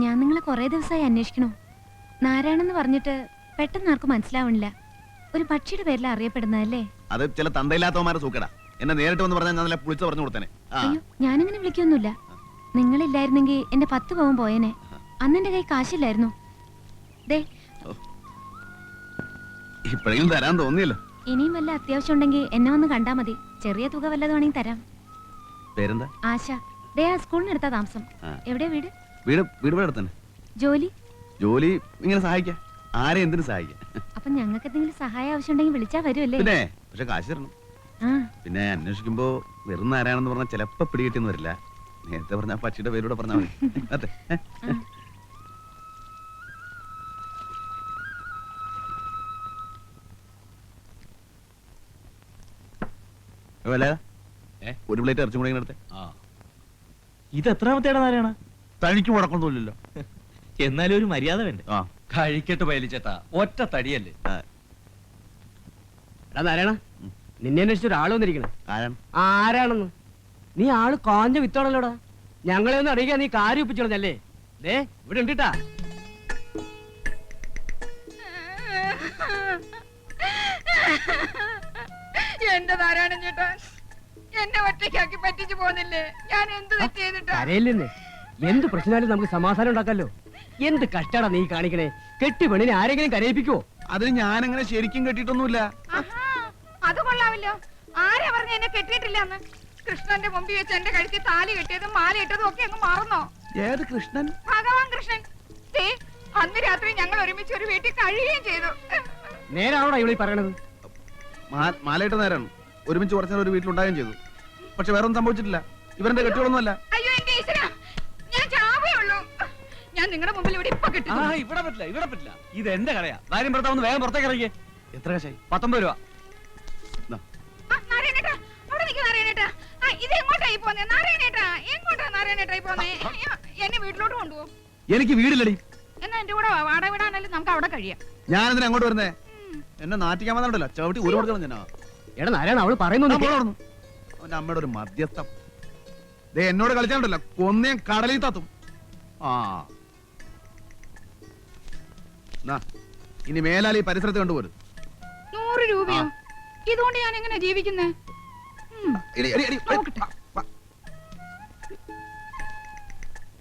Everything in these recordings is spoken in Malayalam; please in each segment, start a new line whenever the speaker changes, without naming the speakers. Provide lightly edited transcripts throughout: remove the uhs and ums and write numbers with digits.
ഞാൻ നിങ്ങളെ കുറെ ദിവസമായി അന്വേഷിക്കണു. നാരായണെന്ന് പറഞ്ഞിട്ട് പെട്ടെന്ന് ആർക്കും മനസ്സിലാവണില്ല. ഒരു പക്ഷിയുടെ പേരിൽ അറിയപ്പെടുന്നതല്ലേ?
അത് ചില തന്തയില്ലാത്തവന്മാരെ സൂക്കടാ. എന്നെ നേരിട്ട് വന്ന് പറഞ്ഞാൽ ഞാൻ പുളിച്ചു പറഞ്ഞു കൊടുത്തേനെ.
അയ്യോ, ഞാനിങ്ങനെ വിളിക്കൊന്നുമില്ല. നിങ്ങളില്ലായിരുന്നെങ്കിൽ എന്റെ 10 പവൻ പോയേനെ. അന്ന് എന്റെ കൈ കാശില്ലായിരുന്നു. ദേ,
ഇപ്പോഴെങ്കിലും തരാൻ തോന്നിയല്ലോ.
ഇനിയും വല്ല അത്യാവശ്യം ഉണ്ടെങ്കിൽ എന്നെ വന്ന് കണ്ടാ മതി. ചെറിയ തുക വല്ലതും വേണമെങ്കിൽ തരാം.
പേരെന്താ?
ആശ. ദേ, ആ സ്കൂളിനടുത്താ താമസം. എവിടെയാ വീട്?
വീട് തന്നെ.
ജോലി?
ജോലി ഇങ്ങനെ സഹായിക്കാം. ആരെ എന്തിനു സഹായിക്കാം.
അപ്പൊ ഞങ്ങൾക്ക് എന്തെങ്കിലും സഹായം ആവശ്യമുണ്ടെങ്കിൽ വിളിച്ചാ വരുമല്ലേ?
പിന്നെ പക്ഷെ കാശ് തരണം. പിന്നെ അന്വേഷിക്കുമ്പോ വെറും ആരാണെന്ന് പറഞ്ഞാൽ ചിലപ്പോ പിടികിട്ടിന്ന് വരില്ല. നേരത്തെ പറഞ്ഞ പക്ഷിയുടെ പേരൂടെ പറഞ്ഞാൽ മതി. അതെ. ഒരു പ്ലേറ്റ് ഇറച്ചും കൂടെ എടുത്തേ.
ഇത് എത്രാമത്തേടാ നാരായണ?
തനിക്ക് മുടക്കൊന്നുമില്ലല്ലോ.
എന്നാലും ഒരു മര്യാദ വേണ്ടേ?
കഴിക്കട്ട് പയലിച്ചേട്ടാ, ഒറ്റ തടിയല്ലേ.
എടാ നാരായണ, നിന്നെ അന്വേഷിച്ച ഒരാൾ വന്നിരിക്കണേ.
ആരാണെന്ന്?
നീ ആള് കാഞ്ഞ വിത്താണല്ലോടാ. ഞങ്ങളെ ഒന്ന് അറിയിക്കാൻ നീ കാര്യം ഒപ്പിച്ചോളഞ്ഞല്ലേ. ദേ, ഇവിടെ ഉണ്ടിട്ടാ.
എന്റെ നാരായണൻ ചേട്ടാ, എന്നെ ഒറ്റയ്ക്കാക്കി പറ്റിച്ചു പോന്നില്ലേ? ഞാൻ എന്ത് തെറ്റ് ചെയ്തിട്ടാ?
കരയില്ലെന്നേ. എന്ത് പ്രശ്നമായാലും നമുക്ക് സമാധാനം ഉണ്ടാക്കാലോ. എന്ത് കഷ്ടാടാ നീ കാണിക്കണേ. കെട്ടി പെണ്ണിനെ ആരെങ്കിലും കരയിപ്പിക്കോ?
അതിന് ഞാനങ്ങനെ ശരിക്കും കെട്ടിയിട്ടൊന്നുമില്ല.
അത് കൊള്ളാവില്ലോ. ആരാ പറഞ്ഞ എന്നെ കെട്ടിയിട്ടില്ല എന്ന്? കൃഷ്ണന്റെ മുമ്പിൽ വെച്ച് എന്റെ കഴുത്തിൽ താലി കെട്ടിയതും മാല ഇട്ടതും ഒക്കെ അങ്ങ് മറന്നോ?
ഏത് കൃഷ്ണൻ?
ഭഗവാൻ കൃഷ്ണൻ. അന്ന് രാത്രി ഞങ്ങൾ ഒരുമിച്ച് ഒരു വീട്ടിൽ കഴിയുകയും ചെയ്തു.
നേരാണോടാ ഇവിടെ പറയണത്?
മാലയിട്ട് നേരാണ്. ഒരുമിച്ച് കുറച്ചു ഒരു വീട്ടിലുണ്ടാകുകയും ചെയ്തു. പക്ഷെ വേറെ ഒന്നും സംഭവിച്ചിട്ടില്ല. ഇവരുടെ കെട്ടികളൊന്നുമല്ല.
അയ്യോ എന്റെ ഈശ്വരാ, ഞാൻ ചാവേ ഉള്ളൂ. ഞാൻ നിങ്ങളുടെ മുമ്പിൽ ഇവിടെ ഇപ്പൊ കിട്ടും.
ഇവിടെ പറ്റില്ല. ഇത് എന്റെ കടയാ. കാര്യം ഭർത്താവ് വേഗം പുറത്തേക്ക് ഇറങ്ങിയേ.
എത്ര കാശായി?
19 രൂപ.
നാരായണേട്ടാ, അവിടെ നിൽക്ക് നാരായണേട്ടാ. ഇത് എങ്ങോട്ടായി പോന്നേ? നാരായണേട്ടാ, എങ്ങോട്ടാ നാരായണേട്ടായി പോന്നേ? എന്നെ വീട്ടിലോട്ട് കൊണ്ടുപോകും.
എനിക്ക് വീടില്ലടി.
എന്നാ എന്റെ കൂടെ വാടക വിടാനല്ലേ നമുക്ക് അവിടെ കഴിയാം.
ഞാൻ എന്തിനാ അങ്ങോട്ട് വരുന്നേ? എന്നെ നാട്ടിക്കാൻ വന്നോണ്ടല്ലോ ചവിട്ടി ഒരു കൊടുക്കണം. ഞാൻ
എടാ നാരായണ, അവള് പറയുന്നു.
അവന്റെ അമ്മയുടെ ഒരു മധ്യസ്ഥം. എന്നോട് കളിച്ചാണ്ടല്ലോ കൊന്നേം കടലിൽ തത്തും. ഇനി മേലാൽ ഈ പരിസരത്ത് കണ്ടുപോരും.
100 രൂപയോ? ഇതുകൊണ്ട് ഞാൻ എങ്ങനെ ജീവിക്കുന്നേ?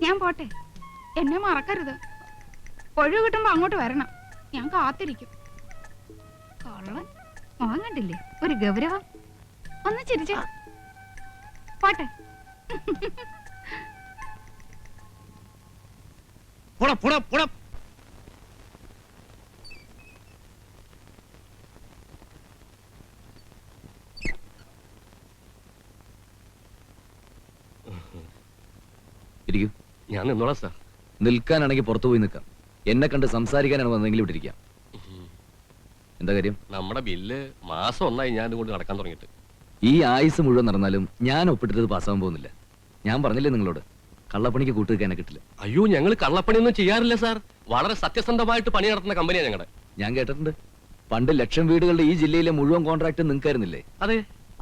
ഞാൻ പോട്ടെ, എന്നെ മറക്കരുത്. ഒഴിവ് കിട്ടുമ്പോ അങ്ങോട്ട് വരണം. ഞാൻ കാത്തിരിക്കും. കള്ളൻ മോൻ കണ്ടില്ലേ, ഒരു ഗൗരവം. ഒന്ന് ചിരിച്ചേ. പോട്ടെ.
ഞാൻ നിന്നോളാം സാർ.
നിൽക്കാനാണെങ്കിൽ പുറത്തു പോയി നിൽക്കാം. എന്നെ കണ്ട് സംസാരിക്കാനാണ് വന്നെങ്കിൽ ഇവിടെ ഇരിക്കാം. എന്താ കാര്യം?
നമ്മുടെ ബില്ല് മാസം 1 ഞാൻ കൊണ്ട് നടക്കാൻ തുടങ്ങിയിട്ട്.
ഈ ആയുസ് മുഴുവൻ നടന്നാലും ഞാൻ ഒപ്പിട്ടത് പാസ്സാവാൻ പോകുന്നില്ല. ഞാൻ പറഞ്ഞില്ലേ നിങ്ങളോട്, കള്ളപ്പണിക്ക് കൂട്ടുവെക്കാനെ കിട്ടില്ല.
അയ്യോ, ഞങ്ങൾ കള്ളപ്പണിയൊന്നും ചെയ്യാറില്ല സാർ. വളരെ സത്യസന്ധമായിട്ട് പണി നടത്തുന്ന കമ്പനിയാണ് ഞങ്ങളുടെ.
ഞാൻ കേട്ടിട്ടുണ്ട്, പണ്ട് 1,00,000 വീടുകളുടെ ഈ ജില്ലയിലെ മുഴുവൻ കോൺട്രാക്ട് നിങ്ങൾക്കായിരുന്നില്ലേ?
അതെ.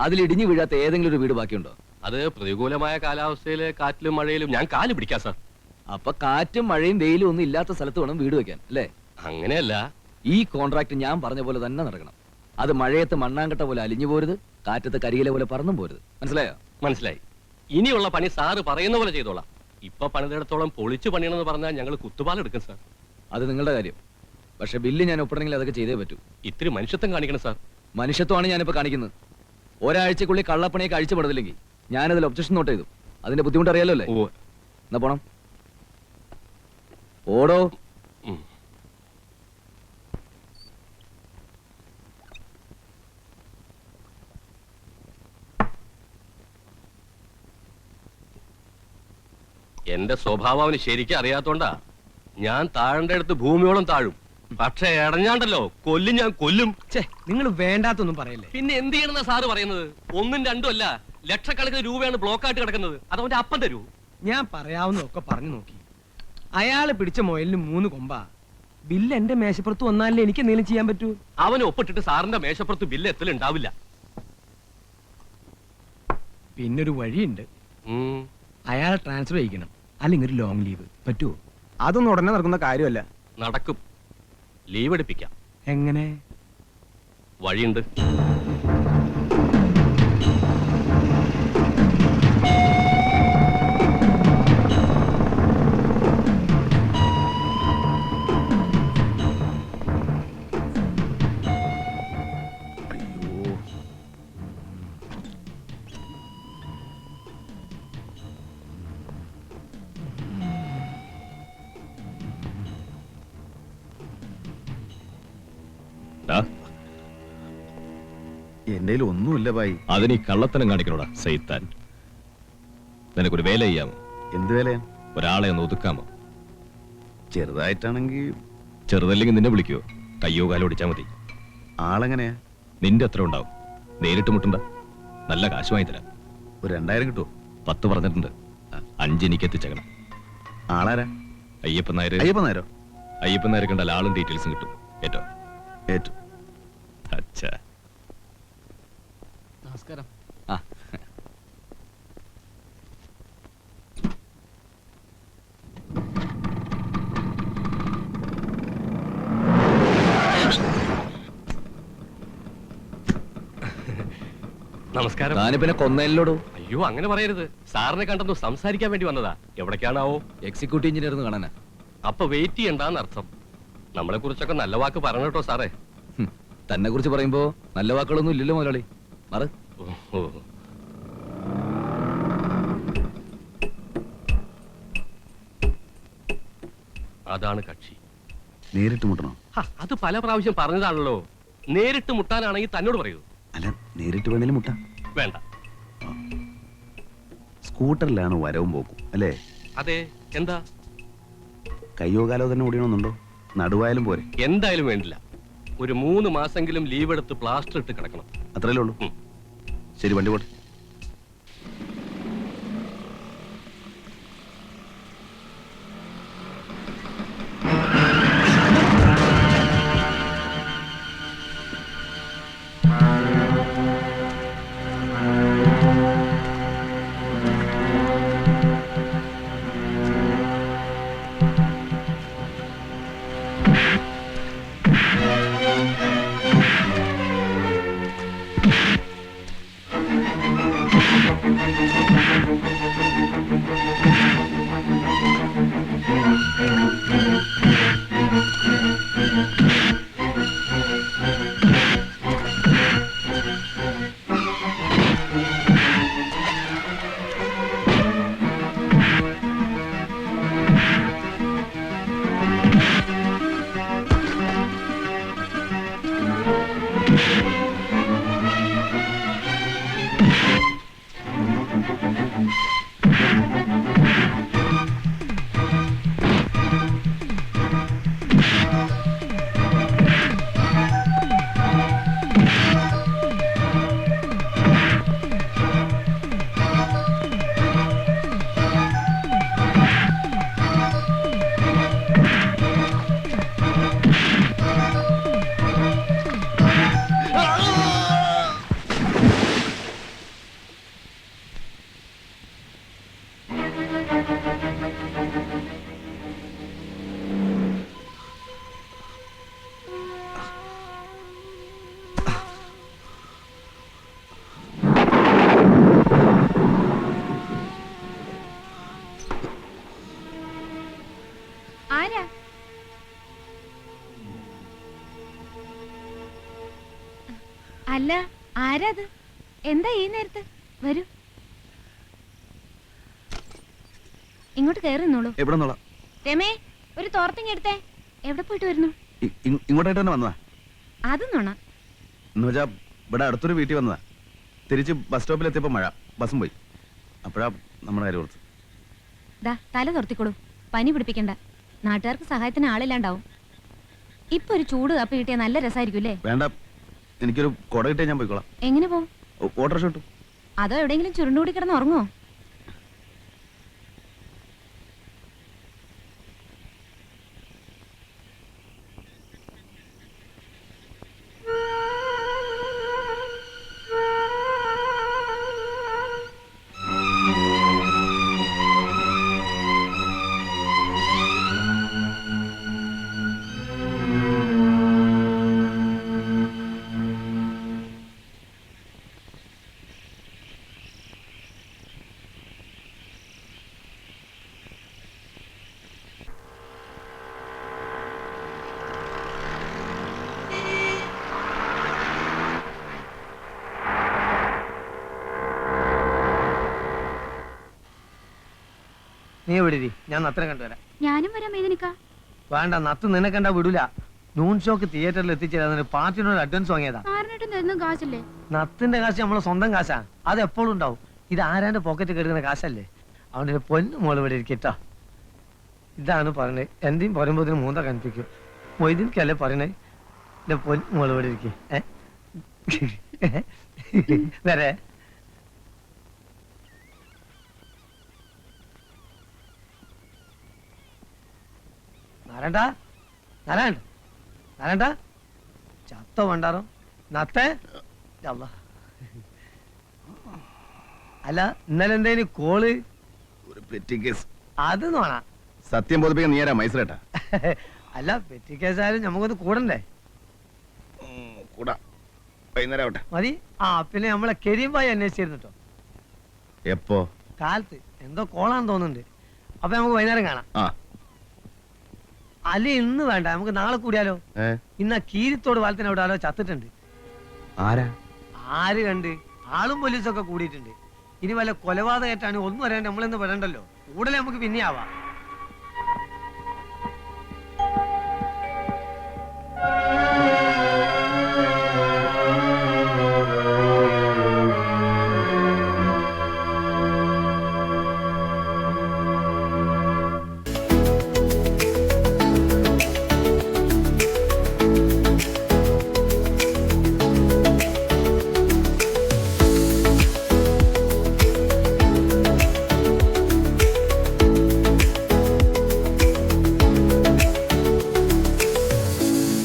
അതിൽ ഇടിഞ്ഞു വീഴാത്ത ഏതെങ്കിലും ഒരു വീട് ബാക്കിയുണ്ടോ?
അത് പ്രതികൂലമായ കാലാവസ്ഥയില് കാറ്റിലും മഴയിലും ഞാൻ കാല് പിടിക്കാം സാർ.
അപ്പൊ കാറ്റും മഴയും വെയിലും ഒന്നും ഇല്ലാത്ത സ്ഥലത്ത് വേണം വീട് വെക്കാൻ, അല്ലേ?
അങ്ങനെയല്ല.
ഈ കോൺട്രാക്ട് ഞാൻ പറഞ്ഞ പോലെ തന്നെ നടക്കണം. അത് മഴയത്ത് മണ്ണാങ്കട്ട പോലെ അലിഞ്ഞു പോരുത്, കാറ്റത്ത് കരിയില പോലെ പറന്നും പോരുത്. മനസ്സിലായോ?
മനസ്സിലായി. ഇനിയുള്ള പണി സാറ് പറയുന്ന പോലെ ചെയ്തോളാം. ഇപ്പൊ പണിതിടത്തോളം പൊളിച്ചു പണിയണമെന്ന് പറഞ്ഞാൽ ഞങ്ങൾ കുത്തുപാലെടുക്കും സാർ.
അത് നിങ്ങളുടെ കാര്യം. പക്ഷെ ബില്ല് ഞാൻ ഒപ്പിടണമെങ്കിൽ അതൊക്കെ ചെയ്തേ പറ്റൂ.
ഇത്തിരി മനുഷ്യത്വം കാണിക്കണം സാർ.
മനുഷ്യത്വമാണ് ഞാനിപ്പോ കാണിക്കുന്നത്. ഒരാഴ്ചക്കുള്ളിൽ കള്ളപ്പണിയൊക്കെ അഴിച്ചുപെടുന്നില്ലെങ്കിൽ ഞാനതിൽ ഒബ്ജക്ഷൻ നോട്ട് ചെയ്തു. അതിന്റെ ബുദ്ധിമുട്ട് അറിയാലോ അല്ലേ? എന്നാ പോണം. ഓടോ.
എന്റെ സ്വഭാവം അവന് ശരിക്കും അറിയാത്തോണ്ടാ. ഞാൻ താഴേണ്ട അടുത്ത് ഭൂമിയോളം താഴും. പക്ഷെ ഇടഞ്ഞാണ്ടല്ലോ കൊല്ലും, ഞാൻ കൊല്ലും.
നിങ്ങൾ വേണ്ടാത്തൊന്നും പറയല്ലേ.
പിന്നെ എന്ത് ചെയ്യണമെന്നാ സാറ് പറയുന്നത്? 1ഉം 2ഉം അല്ല, ലക്ഷക്കണക്കിന് രൂപയാണ് ബ്ലോക്കായിട്ട് കിടക്കുന്നത്. അതവന്റെ അപ്പം തരൂ.
ഞാൻ പറയാവുന്നതൊക്കെ പറഞ്ഞു നോക്കി. അയാള് പിടിച്ച മുയലിന് 3 കൊമ്പാ. ബില്ല് എന്റെ മേശപ്പുറത്ത് വന്നാലേ എനിക്ക് എന്തെങ്കിലും ചെയ്യാൻ പറ്റൂ.
അവന് ഒപ്പിട്ടിട്ട് സാറിന്റെ മേശപ്പുറത്ത് ബില്ല് എത്തലുണ്ടാവില്ല.
പിന്നൊരു വഴിയുണ്ട്. അയാളെ ട്രാൻസ്ഫർ ചെയ്യിക്കണം, അല്ലെങ്കിൽ ഒരു ലോങ് ലീവ് പറ്റുമോ? അതൊന്നും ഉടനെ നടക്കുന്ന കാര്യമല്ല.
നടക്കും. ലീവ് എടുപ്പിക്കാം.
എങ്ങനെ?
വഴിയുണ്ട്.
എന്റെ ഒന്നുമില്ല ഭായി.
അതിന് ഈ കള്ളത്തനം കാണിക്കണോടാ സൈത്താൻ. നിനക്കൊരു വേല ചെയ്യാമോ?
എന്ത് വേലയാ?
ഒരാളെ ഒന്ന് ഒതുക്കാമോ?
ചെറുതായിട്ടാണെങ്കിൽ.
ചെറുതല്ലെങ്കിൽ നിന്നെ വിളിക്കുവോ? കയ്യോ കാലോ ഓടിച്ചാ മതി.
ആളെങ്ങനെയാ?
നിന്റെ എത്ര ഉണ്ടാവും? നേരിട്ട് മുട്ടണ്ട. നല്ല കാശ് വാങ്ങി തരാം.
ഒരു 2000 കിട്ടുമോ?
10 പറഞ്ഞിട്ടുണ്ട്. 5 എനിക്ക് എത്തിച്ചേക്കണം.
ആളാരാ?
അയ്യപ്പൻ നായർ.
അയ്യപ്പൻ നായരോ?
അയ്യപ്പൻ നായർ കണ്ടാൽ ആളും ഡീറ്റെയിൽസും കിട്ടും. ഏറ്റോ?
ഏറ്റു.
അച്ഛാ.
നമസ്കാരം.
നമസ്കാരം.
താന് പിന്നെ കൊന്നയിലോടോ?
അയ്യോ, അങ്ങനെ പറയരുത്. സാറിനെ കണ്ടെന്നു സംസാരിക്കാൻ വേണ്ടി വന്നതാ. എവിടേക്കാണാവോ?
എക്സിക്യൂട്ടീവ് എഞ്ചിനീയർ എന്ന് കാണാനാ.
അപ്പൊ വെയിറ്റ് ചെയ്യണ്ടെന്ന് അർത്ഥം. നമ്മളെ കുറിച്ചൊക്കെ നല്ല വാക്ക് പറഞ്ഞു കേട്ടോ സാറേ.
തന്നെ കുറിച്ച് പറയുമ്പോ നല്ല വാക്കുകളൊന്നും ഇല്ലല്ലോ മുതലാളി. മാറ്.
ഓ. അതാണ് കക്ഷി.
നേരിട്ട് മുട്ടണോ?
അത് പല പ്രാവശ്യം പറഞ്ഞതാണല്ലോ. നേരിട്ട് മുട്ടാനാണെങ്കിൽ തന്നോട് പറയൂ.
അല്ല, നേരിട്ട് വേണേലും മുട്ട.
വേണ്ട.
സ്കൂട്ടറിലാണ് വരവും പോക്കും അല്ലേ?
അതെ. എന്താ?
കയ്യോ കാലോ തന്നെ ഓടിയണമെന്നുണ്ടോ? നടുവായാലും പോരെ?
എന്തായാലും വേണ്ടില്ല. ഒരു 3 മാസെങ്കിലും ലീവ് എടുത്ത് പ്ലാസ്റ്റർ ഇട്ട് കിടക്കണം.
അത്രയല്ലേ ഉള്ളൂ? ശരി, വണ്ടി പോട്ടെ.
ആരാ? അല്ല, ആരാത്? എന്താ ഈ നേരത്ത്? വരൂ, ഇങ്ങോട്ട് കയറി നിന്നോളൂ.
എവിടെ നിന്നോളാം?
രമേ, ഒരു തോർത്തിങ് എടുത്തേ. എവിടെ പോയിട്ട് വരുന്നു?
ഇങ്ങോട്ടായിട്ട് തന്നെ വന്നതാ.
അത് നോണ
എന്ന് വെച്ചാ ഇവിടെ അടുത്തൊരു വീട്ടിൽ വന്നതാ. തിരിച്ച് ബസ് സ്റ്റോപ്പിൽ എത്തിയപ്പോ മഴ, ബസ്സും പോയി. അപ്പോഴാ നമ്മുടെ കാര്യം ഓർത്ത്.
ദാ തല തുറത്തിക്കോളൂ, പനി പിടിപ്പിക്കണ്ട. നാട്ടുകാർക്ക് സഹായത്തിന് ആളില്ലാണ്ടാവും. ഇപ്പൊ ഒരു ചൂട് കാപ്പി കിട്ടിയാൽ നല്ല രസമായിരിക്കും അല്ലേ?
വേണ്ട, എനിക്കൊരു കുട കിട്ടിയാൽ ഞാൻ പോയിക്കോളാം.
എങ്ങനെ പോവും?
ഓട്ടോറിക്ഷ കിട്ടും.
അതോ എവിടെയെങ്കിലും ചുരുണ്ടുകൂടി കിടന്ന് ഉറങ്ങുമോ?
നീ എവിടെ ഇരി, ഞാൻ നത്തിനെ കണ്ടുവരാം.
ഞാനും വരാം വേദനിക്ക.
വേണ്ട, നത്ത് നിന്നെ കണ്ടാ വിടൂല. നൂൺ ഷോക്ക് തിയേറ്ററിൽ എത്തിച്ചേരാൻ പാർട്ടിനോട് അഡ്വാൻസ് വാങ്ങിയതാ.
കാശല്ലേ?
നത്തിന്റെ കാശ് നമ്മളെ സ്വന്തം കാശാ, അത് എപ്പോഴും ഉണ്ടാവും. ഇത് ആരാന്റെ പോക്കറ്റ് കെടുക്കുന്ന കാശല്ലേ. അതുകൊണ്ട് പൊന്നു മോള് ഇവിടെ ഇരിക്കട്ടോ. ഇതാണ് പറഞ്ഞത്, എന്തെയും പറയുമ്പോ ഇതിന് മൂന്ന കനിപ്പിക്കും. മൊയ്തീൻക്കല്ലേ പറയണേ, എന്റെ പൊന്നു മോള് ഇവിടെ ഇരിക്കും. വരെ നാരായണ നാരായണ നാരായണ ചത്തോ വേണ്ടാറോ നത്തേ. അല്ലാ. അല്ല ഇന്നലെ എന്തേലും കോള്?
ഒരു പെറ്റി കേസ്.
അത് നോണ.
സത്യം ബോധിപ്പിക്കാൻ നീ ആരാ മൈസൂരേട്ടാ?
അല്ല പെറ്റി കേസായാലും നമുക്കൊന്ന് കൂടണ്ടേ?
കൂടാ, വൈകുന്നേരം ആവട്ടെ.
മതി. ആ പിന്നെ നമ്മളെ കരീംബായി അന്വേഷിച്ചിരുന്നു കേട്ടോ.
എപ്പോ?
കാലത്ത് എന്തോ കോളാന്ന് തോന്നുന്നുണ്ട്. അപ്പൊ നമുക്ക് വൈകുന്നേരം കാണാം.
ആ
അല്ലെ ഇന്ന് വേണ്ട, നമുക്ക് നാളെ കൂടിയാലോ? ഇന്ന് ആ കീരിത്തോട് പാലത്തിന് അവിടെ ആരോ ചത്തിട്ടുണ്ട്.
ആരാ?
ആര് കണ്ട്? ആളും പോലീസൊക്കെ കൂടിയിട്ടുണ്ട്. ഇനി വല്ല കൊലപാതകമായിട്ടാണ് ഒന്നും അറിയാണ്ട് നമ്മളെന്ന് പെടണ്ടല്ലോ. കൂടുതൽ നമുക്ക് പിന്നെ ആവാം.